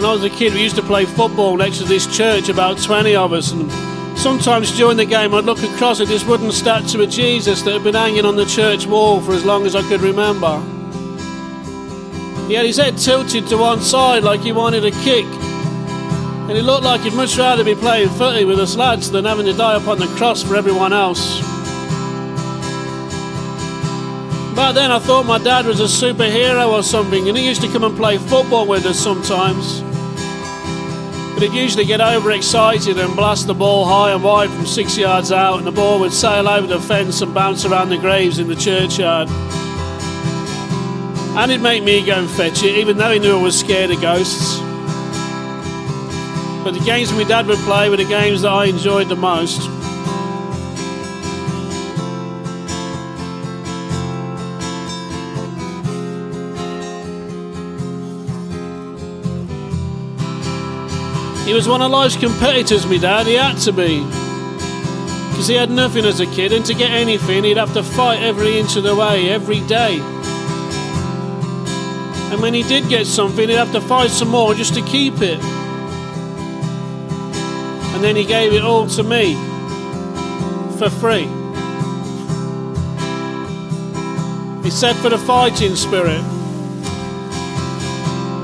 When I was a kid, we used to play football next to this church, about 20 of us, and sometimes during the game I'd look across at this wooden statue of Jesus that had been hanging on the church wall for as long as I could remember. He had his head tilted to one side like he wanted a kick, and he looked like he'd much rather be playing footy with us lads than having to die upon the cross for everyone else. Back then I thought my dad was a superhero or something, and he used to come and play football with us sometimes. But he'd usually get overexcited and blast the ball high and wide from 6 yards out, and the ball would sail over the fence and bounce around the graves in the churchyard. And he'd make me go and fetch it, even though he knew I was scared of ghosts. But the games my dad would play were the games that I enjoyed the most. He was one of life's competitors, my dad. He had to be. Because he had nothing as a kid, and to get anything, he'd have to fight every inch of the way, every day. And when he did get something, he'd have to fight some more just to keep it. And then he gave it all to me, for free. He said for the fighting spirit.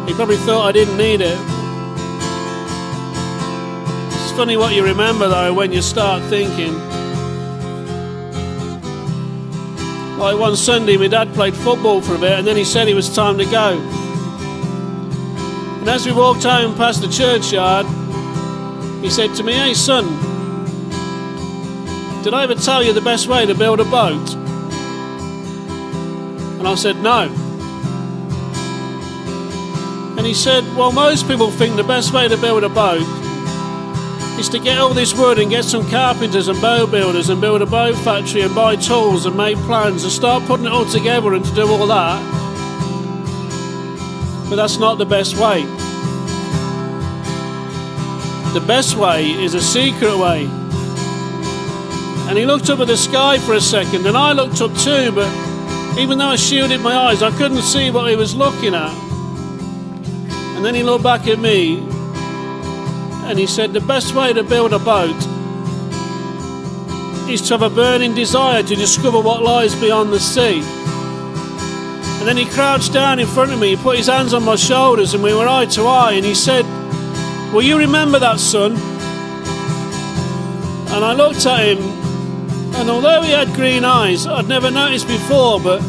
He probably thought I didn't need it. It's funny what you remember though when you start thinking. Like one Sunday my dad played football for a bit, and then he said it was time to go. And as we walked home past the churchyard, he said to me, "Hey son, did I ever tell you the best way to build a boat?" And I said, "No." And he said, "Well, most people think the best way to build a boat is to get all this wood and get some carpenters and boat builders and build a boat factory and buy tools and make plans and start putting it all together and to do all that. But that's not the best way. The best way is a secret way." And he looked up at the sky for a second, and I looked up too, but even though I shielded my eyes, I couldn't see what he was looking at. And then he looked back at me, and he said, "The best way to build a boat is to have a burning desire to discover what lies beyond the sea." And then he crouched down in front of me, he put his hands on my shoulders, and we were eye to eye, and he said, "Will you remember that, son?" And I looked at him, and although he had green eyes, I'd never noticed before, but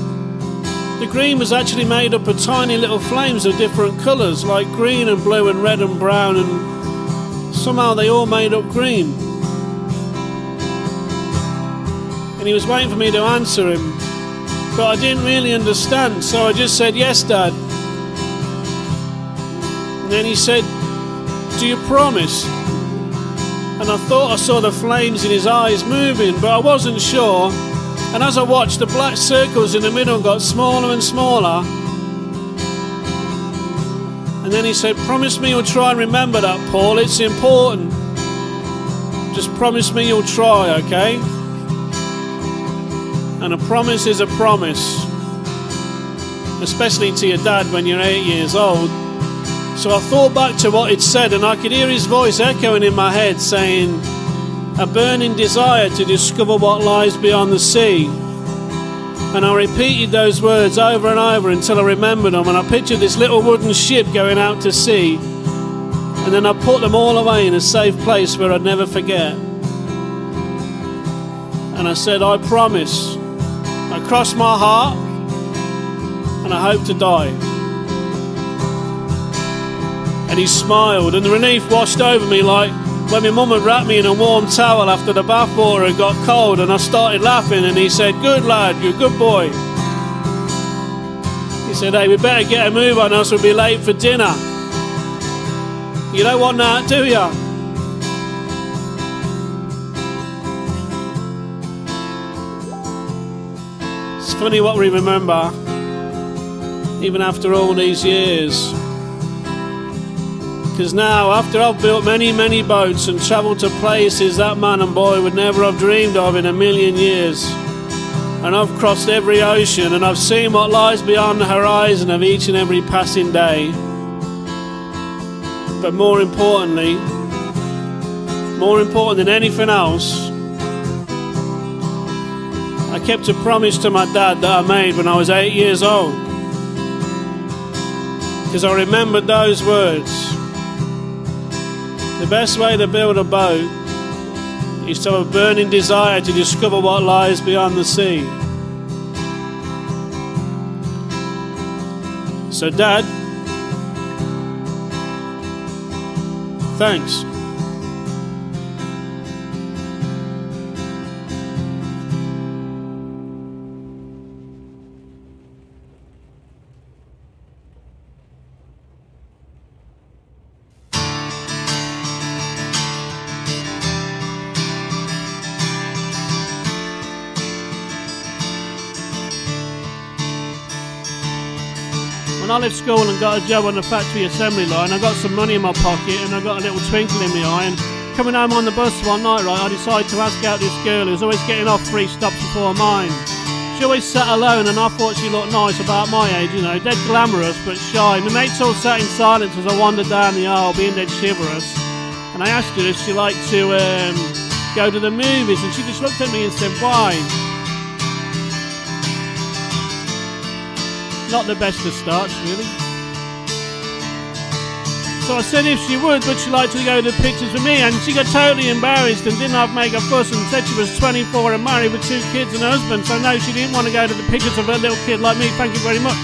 the green was actually made up of tiny little flames of different colours, like green and blue and red and brown, and somehow they all made up green. And he was waiting for me to answer him, but I didn't really understand, so I just said, "Yes, Dad." And then he said, "Do you promise?" And I thought I saw the flames in his eyes moving, but I wasn't sure. And as I watched, the black circles in the middle got smaller and smaller. And then he said, "Promise me you'll try and remember that, Paul. It's important. Just promise me you'll try, okay?" And a promise is a promise, especially to your dad when you're 8 years old. So I thought back to what he'd said, and I could hear his voice echoing in my head saying, "A burning desire to discover what lies beyond the sea." And I repeated those words over and over until I remembered them, and I pictured this little wooden ship going out to sea, and then I put them all away in a safe place where I'd never forget. And I said, "I promise." I crossed my heart, and I hope to die. And he smiled, and the relief washed over me like when my mum had wrapped me in a warm towel after the bathwater had got cold, and I started laughing, and he said, "Good lad, you're a good boy." He said, "Hey, we better get a move on, else we'll be late for dinner. You don't want that, do you?" It's funny what we remember, even after all these years. Because now, after I've built many, many boats and travelled to places that man and boy would never have dreamed of in a million years, and I've crossed every ocean, and I've seen what lies beyond the horizon of each and every passing day, But more important than anything else, I kept a promise to my dad that I made when I was 8 years old. Because I remembered those words. The best way to build a boat is to have a burning desire to discover what lies beyond the sea. So Dad, thanks. When I left school and got a job on the factory assembly line, I got some money in my pocket and I got a little twinkle in my eye, and coming home on the bus one night, right, I decided to ask out this girl who was always getting off 3 stops before mine. She always sat alone and I thought she looked nice, about my age, you know, dead glamorous but shy. My mates all sat in silence as I wandered down the aisle, being dead chivalrous. And I asked her if she liked to go to the movies, and she just looked at me and said, why? Not the best of starts, really. So I said if she would she like to go to the pictures with me, and she got totally embarrassed and didn't have to make a fuss and said she was 24 and married with 2 kids and a husband, so no, she didn't want to go to the pictures of a little kid like me, thank you very much.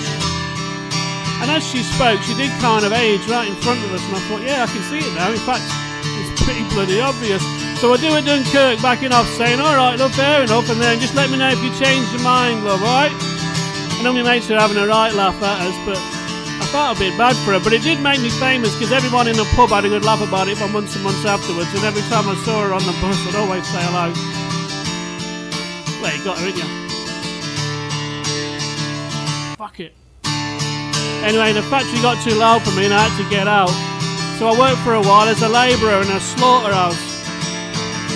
And as she spoke, she did kind of age right in front of us, and I thought, yeah, I can see it now, in fact, it's pretty bloody obvious. So I do a Dunkirk backing off, saying, alright, love, fair enough, and then just let me know if you change your mind, love, alright? And all my mates were having a right laugh at us, but I felt a bit bad for her. But it did make me famous, because everyone in the pub had a good laugh about it for months and months afterwards, and every time I saw her on the bus, I'd always say hello. Well, you got her, didn't you? Fuck it. Anyway, the factory got too loud for me and I had to get out. So I worked for a while as a labourer in a slaughterhouse.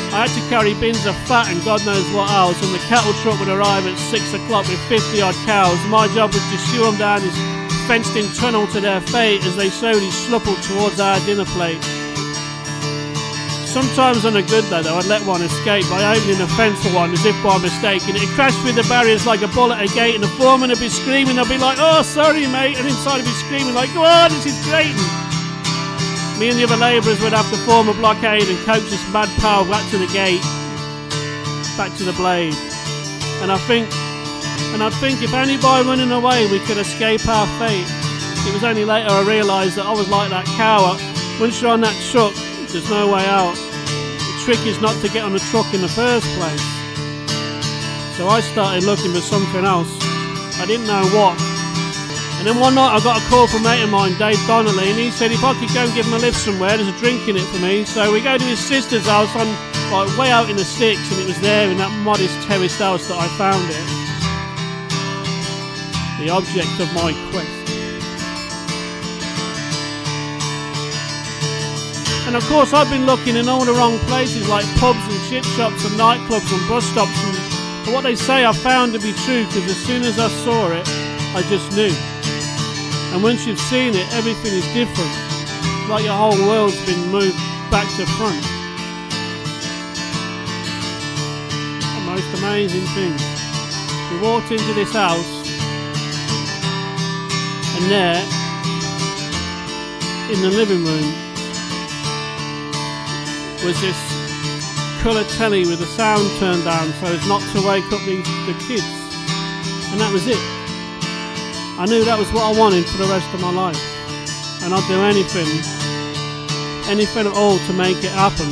I had to carry bins of fat and God knows what else, and the cattle truck would arrive at 6 o'clock with 50 odd cows. My job was to shoo them down this fenced in tunnel to their fate as they slowly sluffled towards our dinner plate. Sometimes on a good day though, I'd let one escape by opening the fence for one as if by mistake, and it'd crash through the barriers like a bullet at a gate, and the foreman would be screaming, I'd be like, oh sorry mate, and inside I'd be screaming like, go on, this is great. Me and the other labourers would have to form a blockade and coax this mad pal back to the gate, back to the blade. And I'd think if only by running away we could escape our fate. It was only later I realised that I was like that cow. Once you're on that truck, there's no way out. The trick is not to get on the truck in the first place. So I started looking for something else. I didn't know what. And then one night I got a call from a mate of mine, Dave Donnelly, and he said if I could go and give him a lift somewhere, there's a drink in it for me. So we go to his sister's house on, like, way out in the sticks, and it was there in that modest terraced house that I found it. The object of my quest. And of course I've been looking in all the wrong places, like pubs and chip shops and nightclubs and bus stops, but what they say I found to be true, because as soon as I saw it, I just knew. And once you've seen it, everything is different. It's like your whole world's been moved back to front. The most amazing thing. We walked into this house, and there, in the living room, was this colour telly with the sound turned down so as not to wake up the kids. And that was it. I knew that was what I wanted for the rest of my life, and I'd do anything at all to make it happen.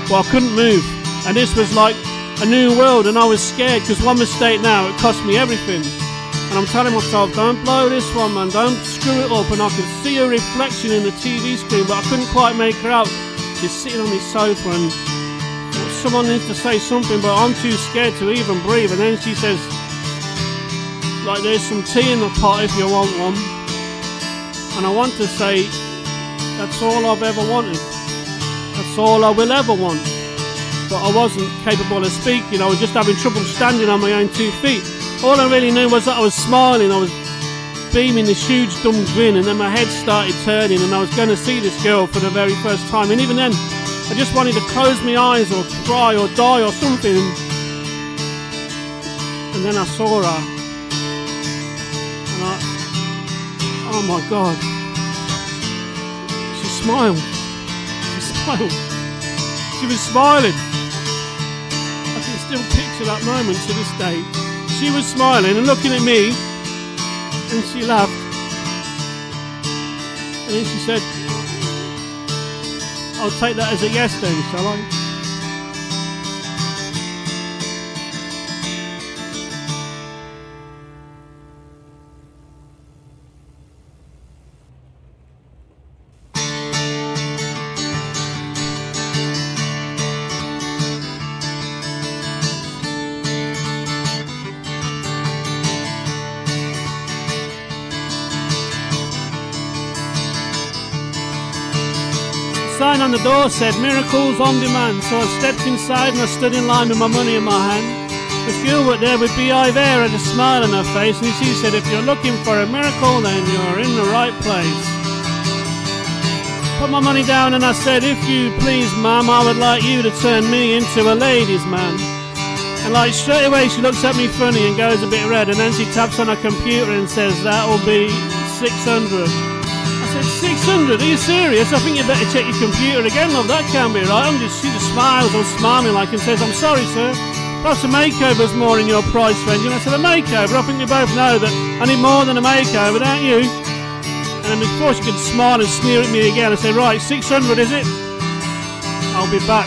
But I couldn't move, and this was like a new world, and I was scared, because one mistake now, it cost me everything. And I'm telling myself, don't blow this one, man, don't screw it up. And I could see her reflection in the TV screen, but I couldn't quite make her out. She's sitting on this sofa, and someone needs to say something, but I'm too scared to even breathe. And then she says, like, there's some tea in the pot if you want one. And I want to say, that's all I've ever wanted. That's all I will ever want. But I wasn't capable of speaking. I was just having trouble standing on my own 2 feet. All I really knew was that I was smiling. I was beaming this huge dumb grin, and then my head started turning and I was going to see this girl for the very first time, and even then I just wanted to close my eyes or cry or die or something, and then I saw her, and oh my God, she smiled. She was smiling. I can still picture that moment to this day. She was smiling and looking at me, and she laughed, and then she said, "I'll take that as a yes then, shall I?" The sign on the door said "Miracles on Demand," so I stepped inside and I stood in line with my money in my hand. The girl worked there with B.I. there had a smile on her face, and she said, "If you're looking for a miracle, then you're in the right place." Put my money down and I said, "If you please, ma'am, I would like you to turn me into a ladies' man." And like straight away she looks at me funny and goes a bit red, and then she taps on her computer and says, "That'll be 600. I said, 600? Are you serious? I think you better check your computer again, love. That can't be right. She just smiles or smiling like and says, "I'm sorry, sir. Perhaps a makeover's more in your price range." And I said, "A makeover? I think we both know that I need more than a makeover, don't you?" And then before she could smile and sneer at me again, I said, "Right, 600 is it? I'll be back."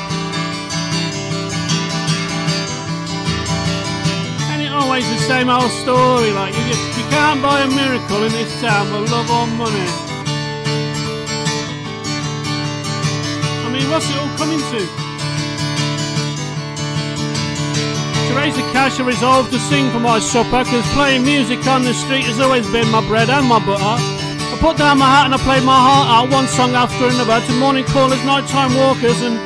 And it's always the same old story, like you can't buy a miracle in this town for love or money. I mean, what's it all coming to? To raise the cash, I resolved to sing for my supper, because playing music on the street has always been my bread and my butter. I put down my hat and I played my heart out, one song after another, to morning callers, nighttime walkers and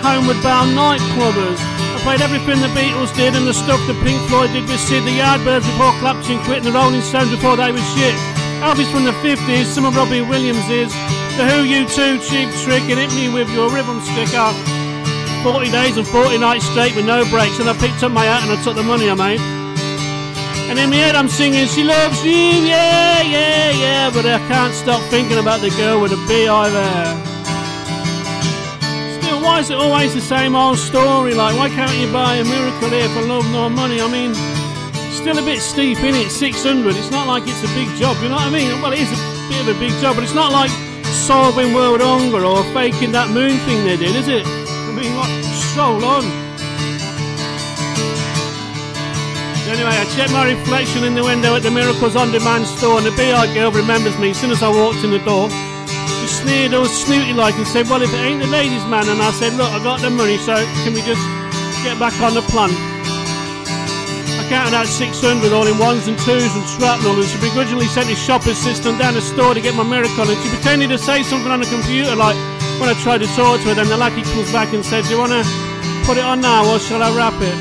homeward bound nightclubbers. I played everything the Beatles did and the stuff that Pink Floyd did with Sid, the Yardbirds before Clapton quit and the Rolling Stones before they were shit. Elvis from the 50s, some of Robbie Williams's, The Who, U2, Cheap Trick, and Hit Me With Your Rhythm Sticker. 40 days and 40 nights straight with no breaks, and I picked up my hat and I took the money I made. And in my head I'm singing, "She loves you, yeah, yeah, yeah," but I can't stop thinking about the girl with a B.I. there. Still, why is it always the same old story? Like, why can't you buy a miracle here for love nor money? I mean, still a bit steep, innit? 600, it's not like it's a big job, you know what I mean? Well, it is a bit of a big job, but it's not like solving world hunger or faking that moon thing they did, is it? I mean, like, so long. Anyway, I checked my reflection in the window at the Miracles on Demand store, and the B.I. girl remembers me as soon as I walked in the door. She sneered all snooty like and said, "Well, if it ain't the ladies' man," and I said, "Look, I got the money, so can we just get back on the plan?" I counted out 600 all in ones and twos and shrapnel, and she begrudgingly sent his shop assistant down the store to get my miracle, and she pretended to say something on the computer, like when I tried to talk to her, then the lackey comes back and said, "Do you want to put it on now or shall I wrap it?"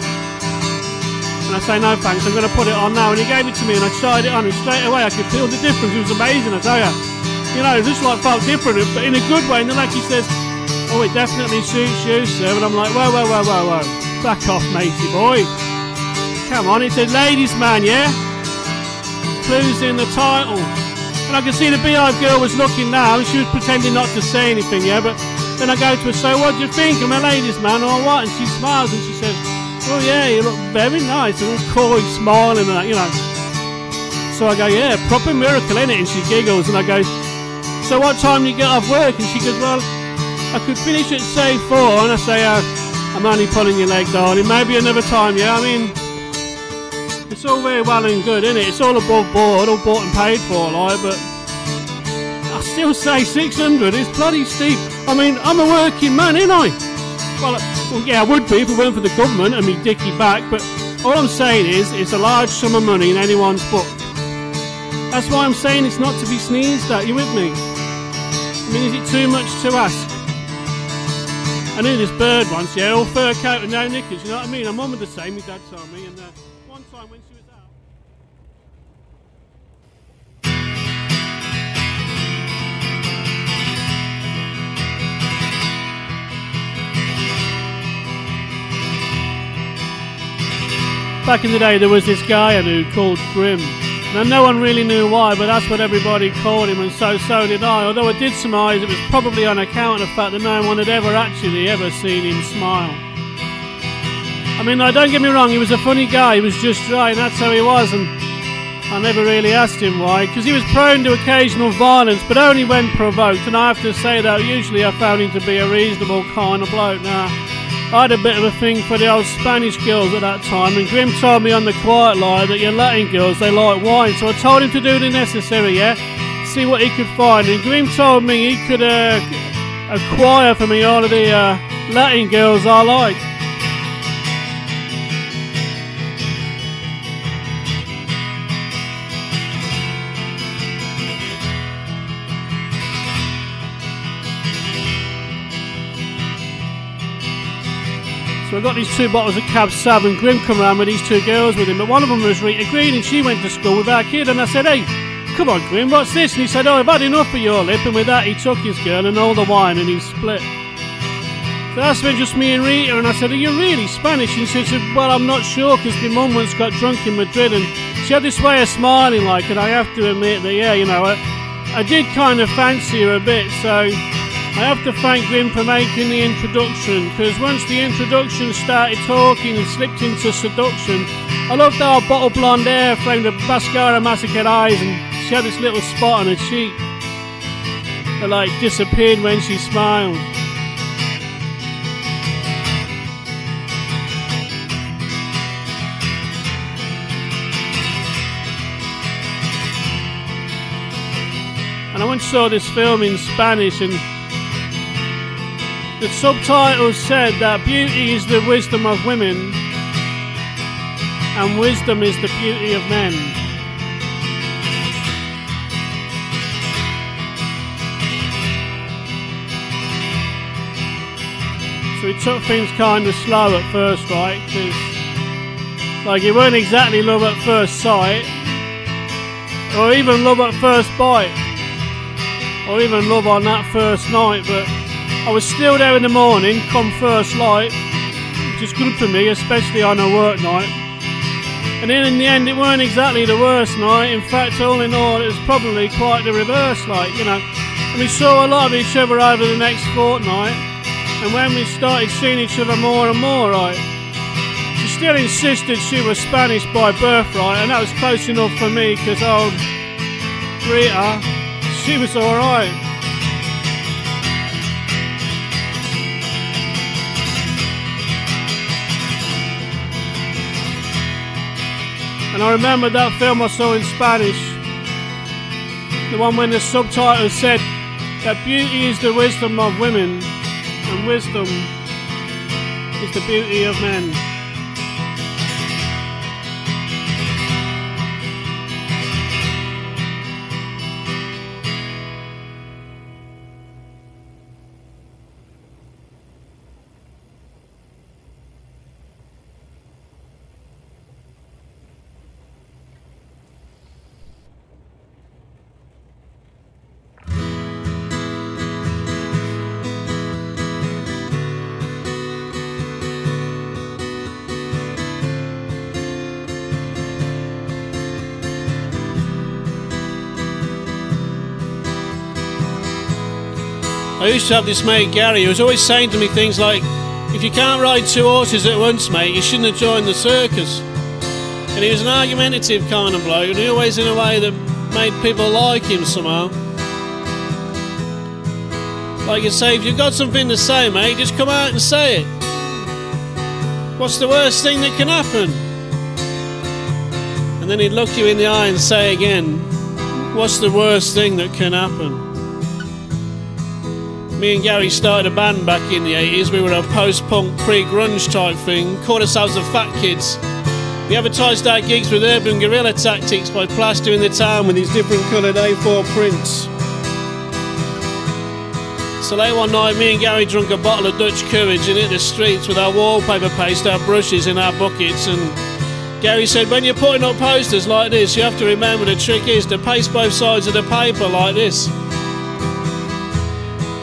And I say, "No thanks, I'm going to put it on now." And he gave it to me and I tried it on, and straight away I could feel the difference. It was amazing, I tell you. You know, it just like felt different, but in a good way. And the lackey says, "Oh, it definitely suits you, sir." And I'm like, whoa, back off, matey boy. Come on, it's a ladies' man, yeah? Clues in the title. And I could see the B.I. girl was looking now, and she was pretending not to say anything, yeah? But then I go to her, "So what do you think? I'm a ladies' man or what?" And she smiles and she says, "Oh yeah, you look very nice," and all coy, smiling and that, you know. So I go, "Yeah, proper miracle, innit?" And she giggles and I go, "So what time do you get off work?" And she goes, "Well, I could finish at say 4, and I say, "I'm only pulling your leg, darling, maybe another time," yeah? I mean, it's all very well and good, innit? It's all above board, all bought and paid for, like, but I still say 600 is bloody steep. I mean, I'm a working man, ain't I? Well, yeah, I would be if it weren't for the government and me dicky back, but all I'm saying is it's a large sum of money in anyone's book. That's why I'm saying it's not to be sneezed at. You with me? I mean, is it too much to ask? I knew this bird once, yeah, all fur coat and no knickers, you know what I mean? My mum was the same, my dad told me, and one time when she was out... back in the day there was this guy I knew called Grim. Now no one really knew why, but that's what everybody called him, and so did I. Although I did surmise it was probably on account of the fact that no one had ever seen him smile. I mean, don't get me wrong, he was a funny guy, he was just dry, and that's how he was, and I never really asked him why, because he was prone to occasional violence, but only when provoked, and I have to say that usually I found him to be a reasonable kind of bloke. Now, I had a bit of a thing for the old Spanish girls at that time, and Grim told me on the quiet lie that your Latin girls, they like wine, so I told him to do the necessary, see what he could find, and Grim told me he could acquire for me all of the Latin girls I like. So I got these 2 bottles of Cab Sav, and Grim come around with these 2 girls with him, but one of them was Rita Green, and she went to school with our kid, and I said, hey, come on Grim, what's this? And he said, oh, I've had enough of your lip, and with that he took his girl and all the wine and he split. So that's when just me and Rita, and I said, are you really Spanish? And she said, well, I'm not sure, because my mum once got drunk in Madrid, and she had this way of smiling like, and I have to admit that, yeah, you know, I did kind of fancy her a bit, so I have to thank Grim for making the introduction, because once the introduction started talking and slipped into seduction, I loved her bottle blonde hair framed with mascara massacred eyes, and she had this little spot on her cheek that like disappeared when she smiled. And I once saw this film in Spanish, and the subtitles said that beauty is the wisdom of women and wisdom is the beauty of men. So we took things kind of slow at first, right? Because like it weren't exactly love at first sight, or even love at first bite, or even love on that first night, but I was still there in the morning, come first light, which is good for me, especially on a work night. And then in the end, it weren't exactly the worst night. In fact, all in all, it was probably quite the reverse, like, you know. And we saw a lot of each other over the next fortnight. And when we started seeing each other more and more, right, she still insisted she was Spanish by birthright, and that was close enough for me, because old Rita, she was alright. And I remember that film I saw in Spanish, the one when the subtitles said that beauty is the wisdom of women and wisdom is the beauty of men. I used to have this mate Gary who was always saying to me things like, if you can't ride 2 horses at once, mate, you shouldn't have joined the circus. And he was an argumentative kind of bloke, and he always in a way that made people like him somehow. Like you say, if you've got something to say, mate, just come out and say it. What's the worst thing that can happen? And then he'd look you in the eye and say again, what's the worst thing that can happen? Me and Gary started a band back in the 80s. We were a post-punk, pre-grunge type thing, called ourselves the Fat Kids. We advertised our gigs with urban guerrilla tactics by plastering the town with these different coloured A4 prints. So late one night, me and Gary drank a bottle of Dutch Courage and hit the streets with our wallpaper paste, our brushes in our buckets, and Gary said, when you're putting up posters like this, you have to remember the trick is to paste both sides of the paper like this.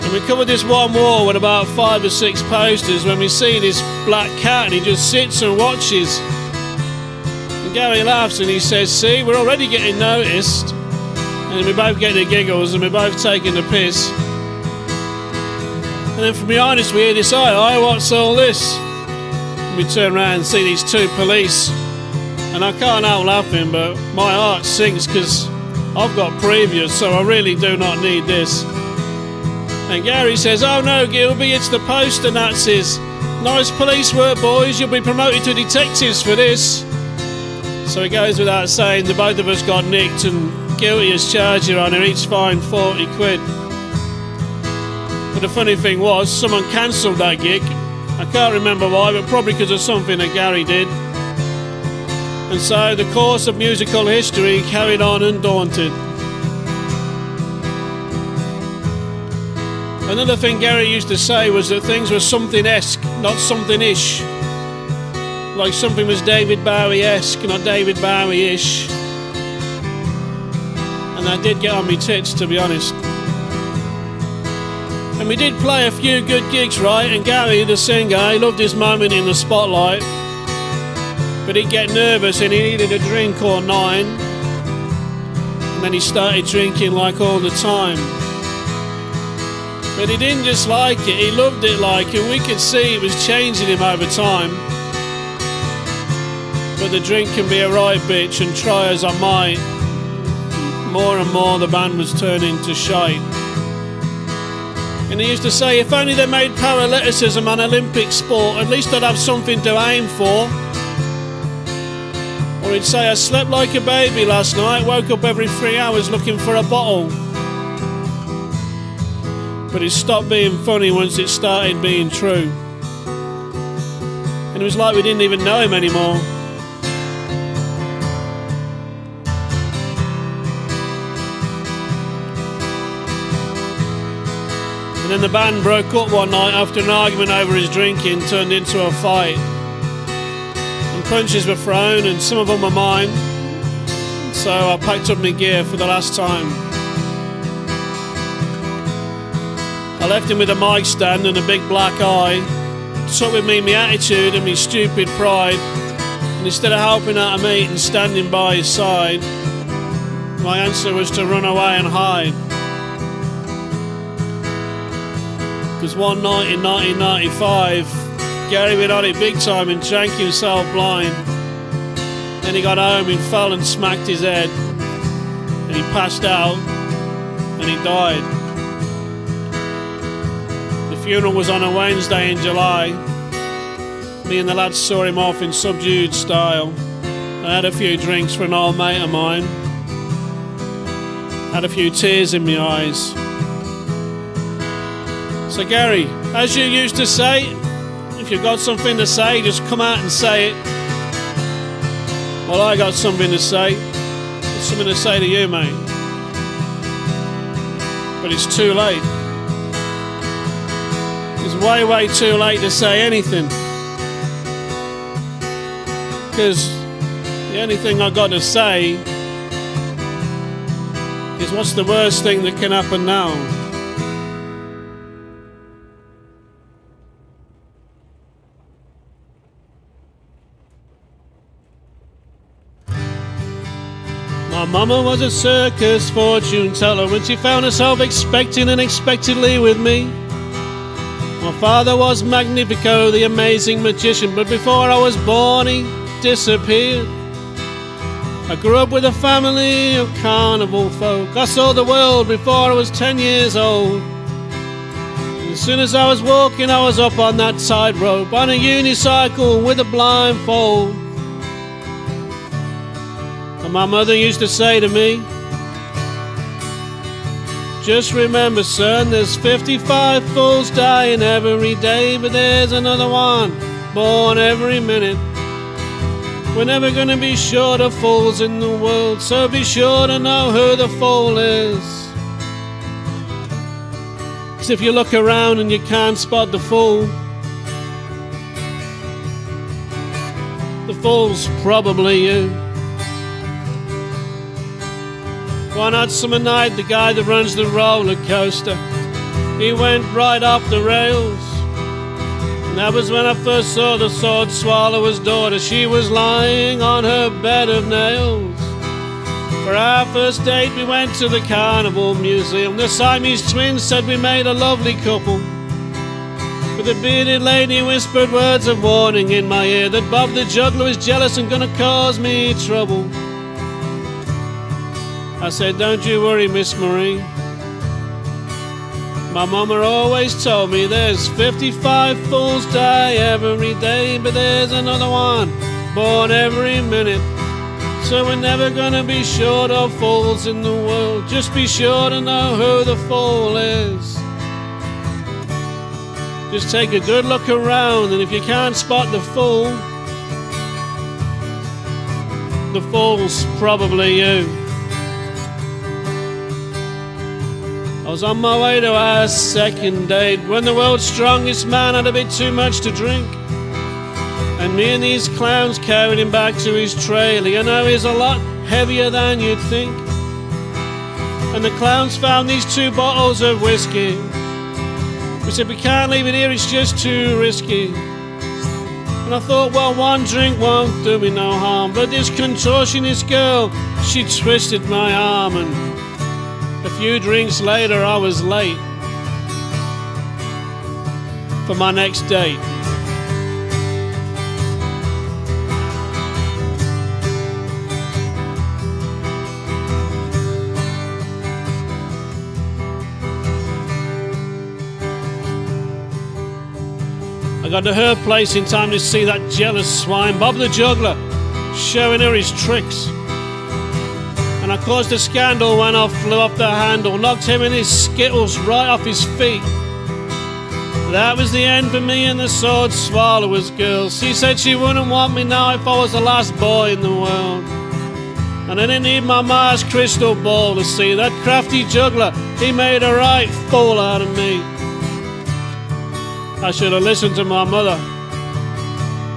And we covered this one wall with about 5 or 6 posters when we see this black cat, and he just sits and watches. Gary laughs and he says, see, we're already getting noticed. And we both get the giggles and we're both taking the piss. And then from behind us we hear this, "Oi, what's all this?" And we turn around and see these two police. And I can't help laughing, but my heart sinks because I've got previous, so I really do not need this. And Gary says, "Oh no, Gilby, it's the poster Nazis. Nice police work, boys. You'll be promoted to detectives for this." So it goes without saying, the both of us got nicked and guilty as charged, Your Honour, each fined 40 quid. But the funny thing was, someone cancelled that gig. I can't remember why, but probably because of something that Gary did. And so the course of musical history carried on undaunted. Another thing Gary used to say was that things were something-esque, not something-ish. Like something was David Bowie-esque, not David Bowie-ish. And that did get on me tits, to be honest. And we did play a few good gigs, right? And Gary, the singer, he loved his moment in the spotlight. But he'd get nervous and he needed a drink or 9. And then he started drinking like all the time. But he didn't just like it, he loved it like, and we could see it was changing him over time. But the drink can be a right bitch, and try as I might, more and more the band was turning to shite. And he used to say, if only they made parallelism an Olympic sport, at least I'd have something to aim for. Or he'd say, I slept like a baby last night, woke up every 3 hours looking for a bottle. But it stopped being funny once it started being true. And it was like we didn't even know him anymore. And then the band broke up one night after an argument over his drinking turned into a fight. And punches were thrown, and some of them were mine. So I packed up my gear for the last time. I left him with a mic stand and a big black eye. Took with me my attitude and my stupid pride. And instead of helping out a mate and standing by his side, my answer was to run away and hide. Because one night in 1995, Gary went on it big time and drank himself blind. Then he got home and fell and smacked his head. And he passed out and he died. The funeral was on a Wednesday in July. Me and the lads saw him off in subdued style. I had a few drinks for an old mate of mine. Had a few tears in my eyes. So Gary, as you used to say, if you've got something to say, just come out and say it. Well, I got something to say. Got something to say to you, mate. But it's too late. It's way, way too late to say anything. Because the only thing I got to say is what's the worst thing that can happen now? My mama was a circus fortune teller when she found herself expecting unexpectedly with me. My father was Magnifico, the amazing magician, but before I was born he disappeared. I grew up with a family of carnival folk. I saw the world before I was 10 years old. And as soon as I was walking, I was up on that tightrope, on a unicycle with a blindfold. And my mother used to say to me, just remember, son, there's 55 fools dying every day, but there's another one born every minute. We're never gonna be short of fools in the world, so be sure to know who the fool is. 'Cause if you look around and you can't spot the fool, the fool's probably you. One hot summer night, the guy that runs the roller coaster, he went right off the rails. And That was when I first saw the sword swallower's daughter. She was lying on her bed of nails. For our first date we went to the Carnival Museum. The Siamese twins said we made a lovely couple. But the bearded lady whispered words of warning in my ear, that Bob the juggler was jealous and gonna cause me trouble. I said, don't you worry, Miss Marie. My mama always told me there's 55 fools die every day, but there's another one born every minute. So we're never gonna be short of fools in the world. Just be sure to know who the fool is. Just take a good look around, and if you can't spot the fool's probably you. I was on my way to our second date when the world's strongest man had a bit too much to drink. And me and these clowns carried him back to his trailer. You know, he's a lot heavier than you'd think. And the clowns found these 2 bottles of whiskey. We said, we can't leave it here, it's just too risky. And I thought, well, 1 drink won't do me no harm. But this contortionist girl, she twisted my arm, and a few drinks later I was late for my next date. I got to her place in time to see that jealous swine, Bob the juggler, showing her his tricks. And I caused a scandal when I flew off the handle, knocked him and his skittles right off his feet. That was the end for me and the sword swallower's girl. She said she wouldn't want me now if I was the last boy in the world. And I didn't need my Mars crystal ball to see that crafty juggler, he made a right fool out of me. I should have listened to my mother.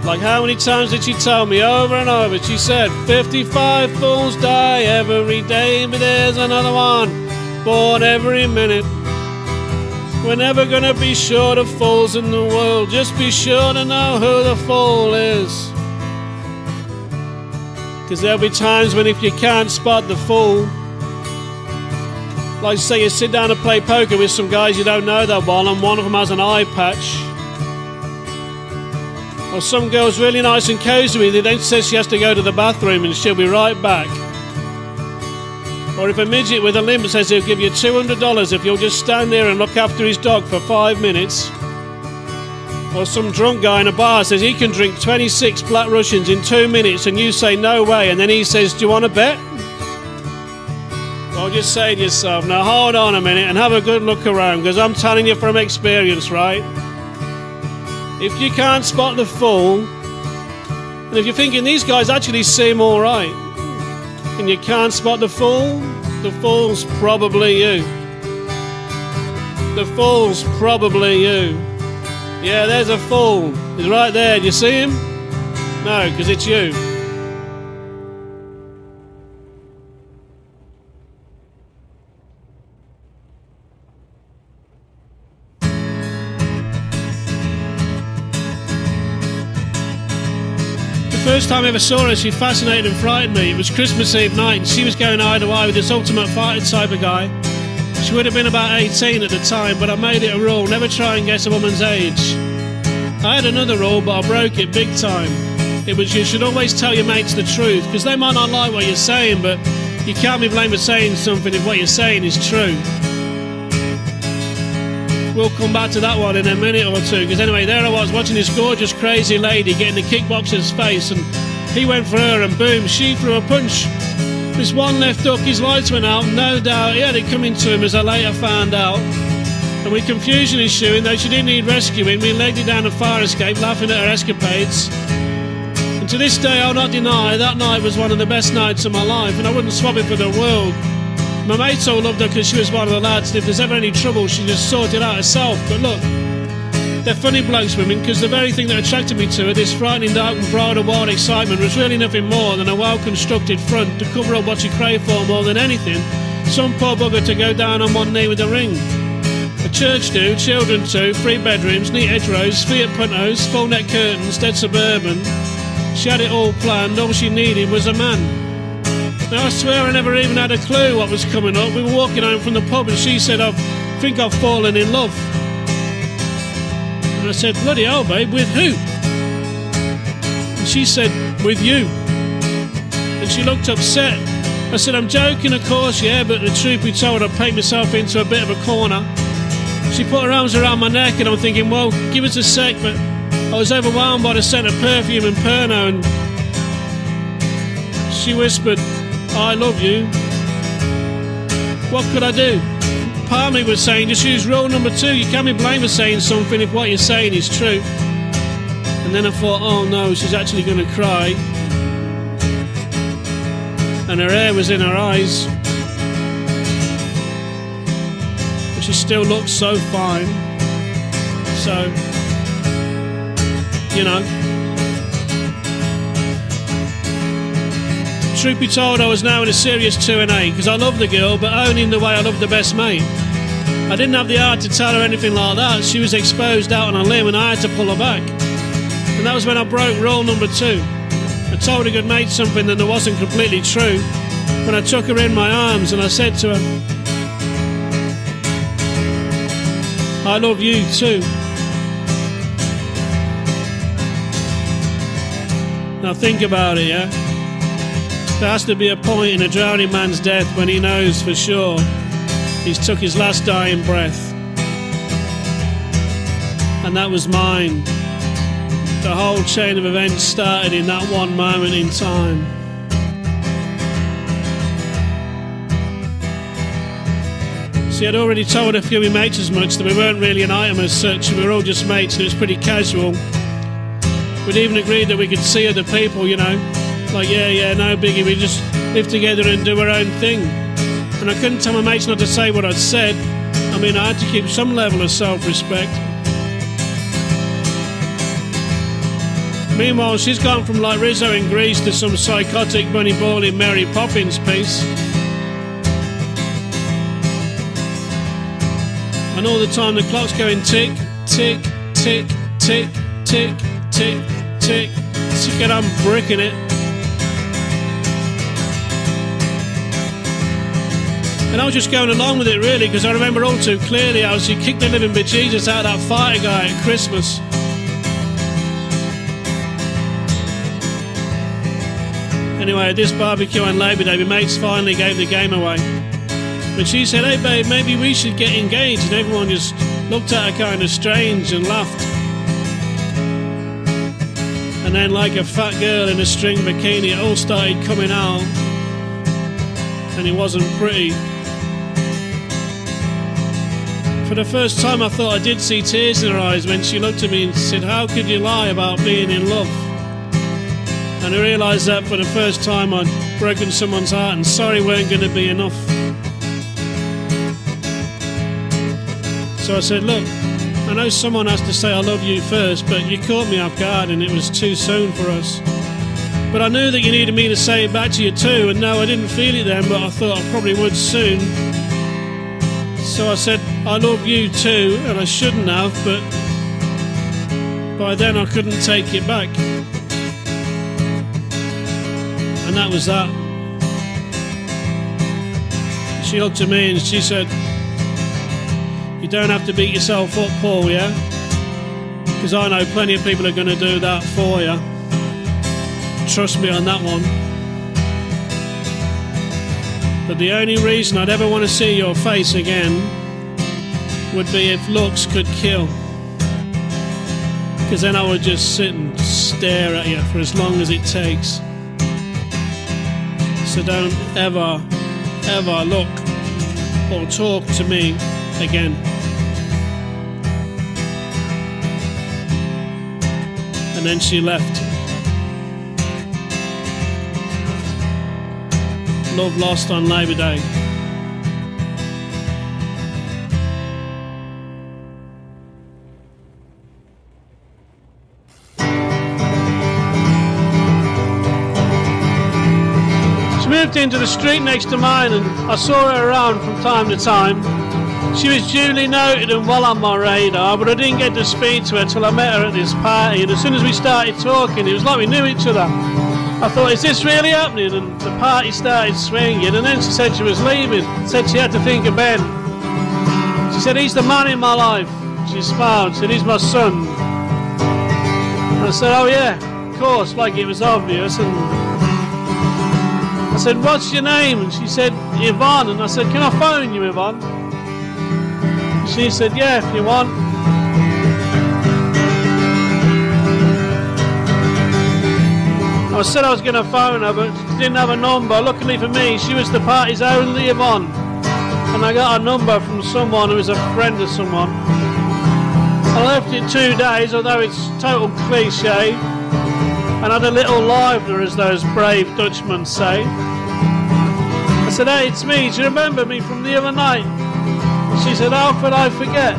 Like, how many times did she tell me over and over? She said, 55 fools die every day, but there's another one born every minute. We're never gonna be short of fools in the world. Just be sure to know who the fool is. Because there'll be times when if you can't spot the fool, like say you sit down and play poker with some guys you don't know that well, and one of them has an eye patch. Or some girl's really nice and cozy with you, then says she has to go to the bathroom and she'll be right back. Or if a midget with a limp says he'll give you $200 if you'll just stand there and look after his dog for 5 minutes. Or some drunk guy in a bar says he can drink 26 Black Russians in 2 minutes and you say no way, and then he says, do you want to bet? Well, just say to yourself, now hold on a minute and have a good look around, because I'm telling you from experience, right? If you can't spot the fool, and if you're thinking these guys actually seem alright, and you can't spot the fool's probably you. The fool's probably you. Yeah, there's a fool. He's right there. Do you see him? No, because it's you. The first time I ever saw her, she fascinated and frightened me. It was Christmas Eve night, and she was going eye to eye with this ultimate fighter type of guy. She would have been about 18 at the time, but I made it a rule, never try and guess a woman's age. I had another rule, but I broke it big time. It was you should always tell your mates the truth, because they might not like what you're saying, but you can't be blamed for saying something if what you're saying is true. We'll come back to that one in a minute or two, because anyway, there I was watching this gorgeous crazy lady getting the kickboxer's face, and he went for her and boom, she threw a punch. This one left hook, his lights went out, no doubt he had it coming to him, as I later found out. And with confusion ensuing, though she didn't need rescuing, we legged it down a fire escape, laughing at her escapades. And to this day I'll not deny that night was one of the best nights of my life, and I wouldn't swap it for the world. My mates all loved her because she was one of the lads, and if there's ever any trouble she just sorted it out herself. But look, they're funny blokes, women, because the very thing that attracted me to her, this frightening dark and bridal wild excitement, was really nothing more than a well-constructed front to cover up what she craved for more than anything, some poor bugger to go down on one knee with a ring. A church do, children too, 3 bedrooms, neat hedgerows, Fiat Puntos, full net curtains, dead suburban. She had it all planned, all she needed was a man. Now I swear I never even had a clue what was coming up. We were walking home from the pub and she said, I think I've fallen in love. And I said, bloody hell babe, with who? And she said, with you. And she looked upset. I said, I'm joking of course, yeah, but the truth be told, I'd paint myself into a bit of a corner. She put her arms around my neck and I'm thinking, well, give us a sec, but I was overwhelmed by the scent of perfume and Pernod, and she whispered, I love you. What could I do? Part of me was saying, just use rule number 2. You can't be blamed for saying something if what you're saying is true. And then I thought, oh no, she's actually going to cry. And her hair was in her eyes. But she still looked so fine. So, you know. Truth be told, I was now in a serious 2 and 8 because I loved the girl, but only in the way I loved the best mate. I didn't have the heart to tell her anything like that. She was exposed out on a limb and I had to pull her back. And that was when I broke rule number 2. I told a good mate something that wasn't completely true when I took her in my arms and I said to her, I love you too. Now think about it, yeah? There has to be a point in a drowning man's death when he knows for sure he's took his last dying breath. And that was mine. The whole chain of events started in that one moment in time. See, I'd already told a few of my mates as much that we weren't really an item as such, we were all just mates and it was pretty casual. We'd even agreed that we could see other people, you know. Like, yeah, no biggie, we just live together and do our own thing. And I couldn't tell my mates not to say what I'd said. I mean, I had to keep some level of self-respect. Meanwhile, she's gone from like Rizzo in Greece to some psychotic bunny ball in Mary Poppins piece. And all the time the clock's going tick, tick, tick, tick, tick, tick, tick, tick, and I'm bricking it. And I was just going along with it really, because I remember all too clearly how she kicked the living bejesus out of that fighter guy at Christmas. Anyway, at this barbecue on Labour Day, my mates finally gave the game away. But she said, hey babe, maybe we should get engaged, and everyone just looked at her kind of strange and laughed. And then like a fat girl in a string bikini, it all started coming out. And it wasn't pretty. For the first time I thought I did see tears in her eyes when she looked at me and said, how could you lie about being in love? And I realised that for the first time I'd broken someone's heart and sorry weren't going to be enough. So I said, look, I know someone has to say I love you first, but you caught me off guard and it was too soon for us. But I knew that you needed me to say it back to you too, and no, I didn't feel it then, but I thought I probably would soon. So I said, I love you too, and I shouldn't have, but by then I couldn't take it back. And that was that. She looked at me and she said, you don't have to beat yourself up, Paul, yeah? Because I know plenty of people are going to do that for you. Trust me on that one. But the only reason I'd ever want to see your face again would be if looks could kill. Because then I would just sit and stare at you for as long as it takes. So don't ever, ever look or talk to me again. And then she left. Love lost on Labour Day. She moved into the street next to mine and I saw her around from time to time. She was duly noted and well on my radar, but I didn't get to speak to her till I met her at this party, and as soon as we started talking, it was like we knew each other. I thought, is this really happening? And the party started swinging, and then she said she was leaving, said she had to think of Ben. She said, he's the man in my life. She smiled, said, he's my son. And I said, oh yeah, of course, like it was obvious. And I said, what's your name? And she said, Yvonne. And I said, can I phone you, Yvonne? And she said, yeah, if you want. I said I was going to phone her, but she didn't have a number. Luckily for me, she was the party's only Yvonne. And I got a number from someone who was a friend of someone. I left it 2 days, although it's total cliche, and had a little livener, as those brave Dutchmen say. I said, hey, it's me, do you remember me from the other night? And she said, how could I forget?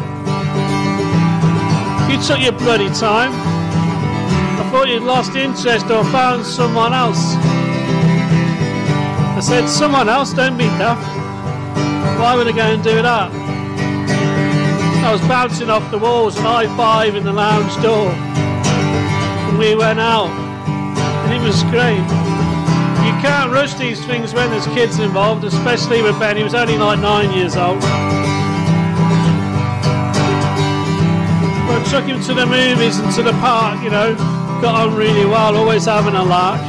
You took your bloody time. I thought you'd lost interest or found someone else. I said, someone else? Don't be daft. Why would I go and do that? I was bouncing off the walls and high-five in the lounge door. And we went out. And it was great. You can't rush these things when there's kids involved, especially with Ben. He was only like 9 years old. But I took him to the movies and to the park, you know. Got on really well, always having a lark.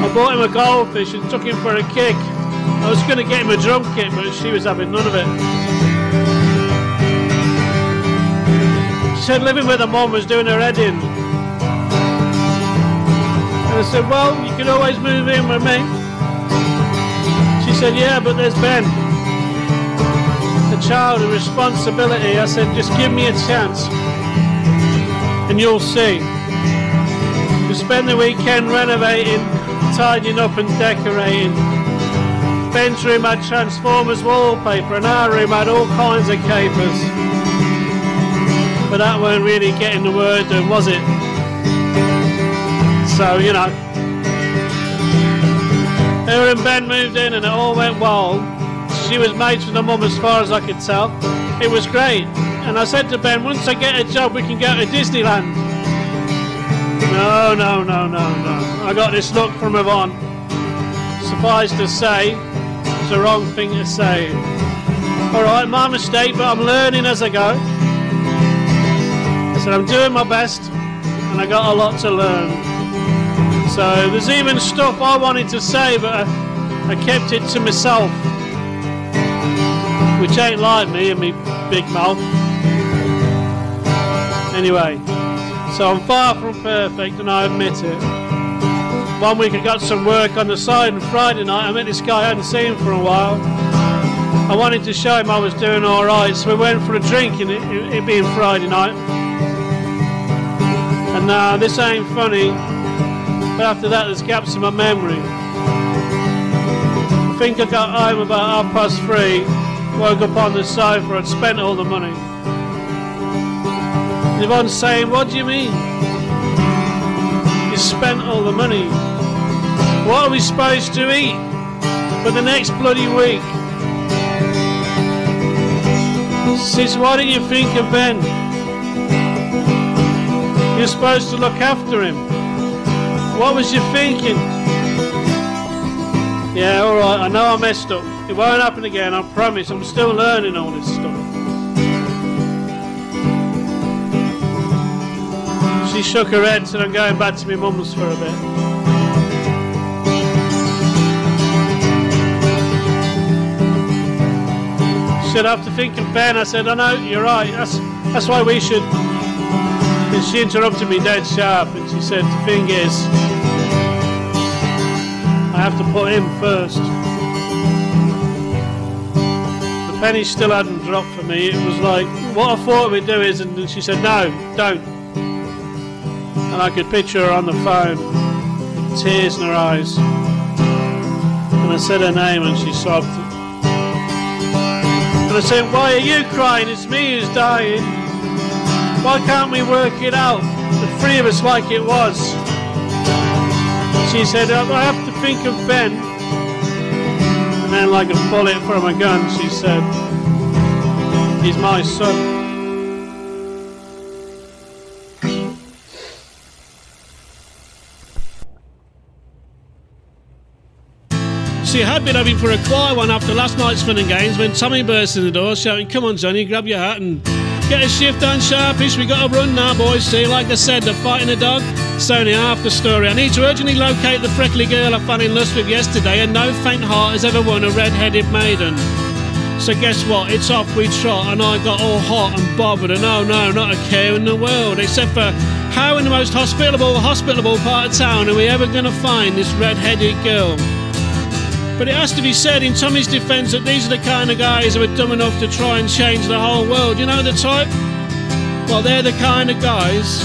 I bought him a goldfish and took him for a kick. I was going to get him a drum kit, but she was having none of it. She said living with her mum was doing her head in. And I said, well, you can always move in with me. She said, yeah, but there's Ben. A child, a responsibility. I said, just give me a chance and you'll see. We spend the weekend renovating, tidying up and decorating. Ben's room had Transformers wallpaper and our room had all kinds of capers. But that weren't really getting the word done, was it? So, you know. Her and Ben moved in and it all went well. She was mates with her mum as far as I could tell. It was great. And I said to Ben, once I get a job we can go to Disneyland. No. I got this look from Yvonne. Suffice to say, it's the wrong thing to say. Alright, my mistake, but I'm learning as I go. I said I'm doing my best and I got a lot to learn. So there's even stuff I wanted to say, but I kept it to myself. Which ain't like me and me big mouth. Anyway, so I'm far from perfect and I admit it. 1 week I got some work on the side and Friday night I met this guy I hadn't seen for a while. I wanted to show him I was doing alright, so we went for a drink, and it being Friday night. And now this ain't funny, but after that there's gaps in my memory. I think I got home about 3:30. Woke up on the sofa, I'd spent all the money. And Yvonne's saying, what do you mean? You spent all the money. What are we supposed to eat for the next bloody week? Sis, why don't you think of Ben? You're supposed to look after him. What was you thinking? Yeah, alright, I know I messed up. It won't happen again, I promise. I'm still learning all this stuff. She shook her head and said I'm going back to my mum's for a bit. She said, after thinking Ben, I said, I know, you're right, that's why we should. And she interrupted me dead sharp and she said, the thing is, I have to put him first. The penny still hadn't dropped for me. It was like, what I thought we'd do is, and she said, no, don't. And I could picture her on the phone, tears in her eyes. And I said her name and she sobbed. And I said, why are you crying? It's me who's dying. Why can't we work it out, the three of us, like it was? She said, I have to think of Ben. man like a bullet from a gun, she said. He's my son. She had been hoping for a quiet one after last night's fun and games when Tommy burst in the door shouting, "Come on Johnny, grab your hat and get a shift on sharpish, we got to run now boys." See, like I said, they're fighting a dog. It's only half the story. I need to urgently locate the freckly girl I fell in lust with yesterday, and no faint heart has ever won a red-headed maiden. So guess what, it's off we trot, and I got all hot and bothered, and oh no, not a care in the world, except for how in the most hospitable part of town are we ever going to find this red-headed girl? But it has to be said in Tommy's defence that these are the kind of guys who are dumb enough to try and change the whole world. You know the type? Well, they're the kind of guys,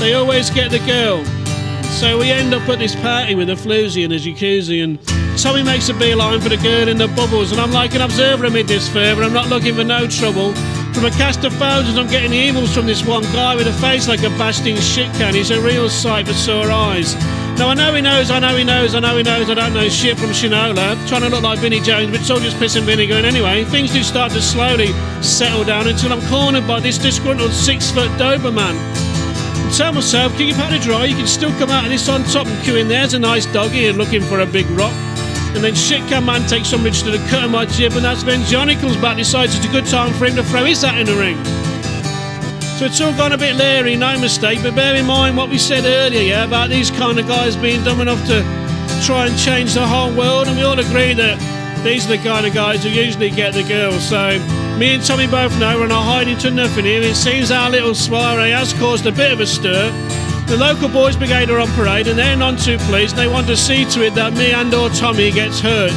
they always get the girl. So we end up at this party with a floozy and a jacuzzi, and Tommy makes a beeline for the girl in the bubbles, and I'm like an observer amid this fervour. I'm not looking for no trouble. From a cast of thousands, I'm getting the evils from this one guy with a face like a basting shit can. He's a real sight for sore eyes. Now I know he knows, I don't know shit from Shinola, trying to look like Vinnie Jones, but it's all just piss and vinegar. And anyway, things do start to slowly settle down until I'm cornered by this disgruntled 6-foot Doberman. I tell myself, keep your powder dry, you can still come out of this on top and cue in, there's a nice dog here looking for a big rock. And then shitcan man takes umbrage to the cut of my jib, and that's when Johnny comes back, decides it's a good time for him to throw his hat in the ring. So it's all gone a bit leery, no mistake, but bear in mind what we said earlier, yeah, about these kind of guys being dumb enough to try and change the whole world, and we all agree that these are the kind of guys who usually get the girls. So me and Tommy both know we're not hiding to nothing here. It seems our little soiree has caused a bit of a stir. The local boys brigade are on parade, and they're none too pleased. They want to see to it that me and or Tommy gets hurt.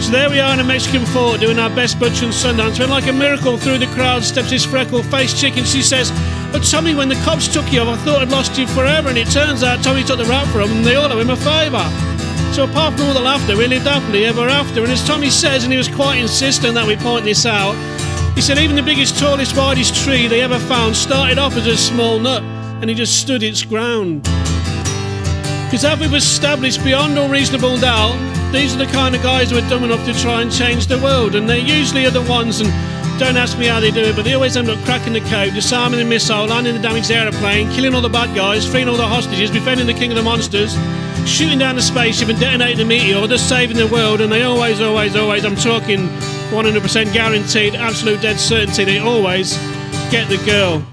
So there we are in a Mexican fort doing our best butch and Sundance, when like a miracle through the crowd steps this freckle-faced chick, and she says, "But Tommy, when the cops took you, I thought I'd lost you forever," and it turns out Tommy took the rap for him and they all owe him a favour. So apart from all the laughter, we lived happily ever after, and as Tommy says, and he was quite insistent that we point this out, he said even the biggest, tallest, widest tree they ever found started off as a small nut, and he just stood its ground. Because as we've established beyond all reasonable doubt, these are the kind of guys who are dumb enough to try and change the world, and they usually are the ones, and don't ask me how they do it, but they always end up cracking the code, disarming the missile, landing the damaged aeroplane, killing all the bad guys, freeing all the hostages, defending the king of the monsters, shooting down the spaceship and detonating the meteor, just saving the world, and they always, I'm talking 100% guaranteed, absolute dead certainty, they always get the girl.